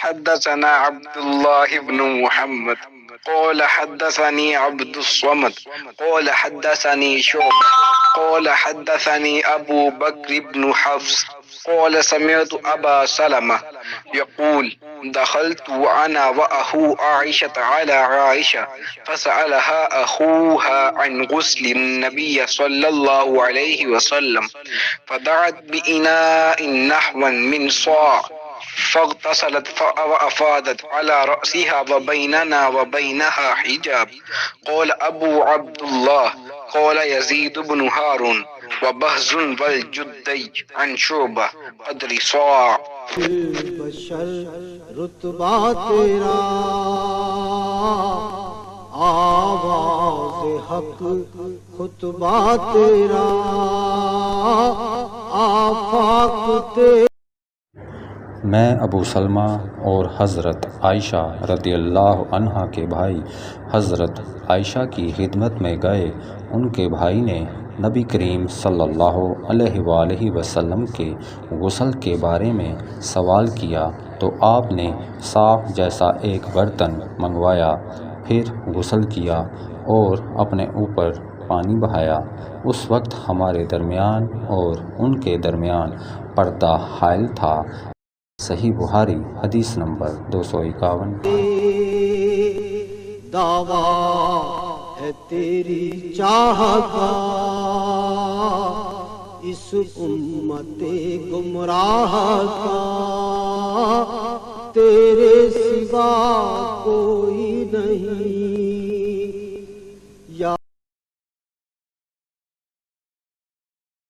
حدثنا عبد الله بن محمد قال حدثني عبد الصمد قال حدثني شعبة قال حدثني أبو بكر بن حفص قال سمعت أبا سلمة يقول دخلت وأنا وأخو عائشة على عائشة فسألها أخوها عن غسل النبي صلى الله عليه وسلم فدعت بإناء نحو من صاع فاغتسلت وأفاضت على رأسها وبيننا وبينها حجاب. قال أبو عبد الله قال يزيد بن هارون وبهز والجدي عن شعبة قدر صاع. بشر رتبہ تیرا آواز حق خطبہ تیرا آفاق تیرا. میں ابو سلمہ اور حضرت عائشہ رضی اللہ عنہا کے بھائی حضرت عائشہ کی خدمت میں گئے. ان کے بھائی نے نبی کریم صلی اللہ علیہ وآلہ وسلم کے غسل کے بارے میں سوال کیا تو آپ نے صاف جیسا ایک برتن منگوایا، پھر غسل کیا اور اپنے اوپر پانی بہایا. اس وقت ہمارے درمیان اور ان کے درمیان پردہ حائل تھا. صحیح بخاری حدیث نمبر 251. دعویٰ ہے تیری چاہت کا اس امت گمراہ کا، تیرے سوا کوئی نہیں.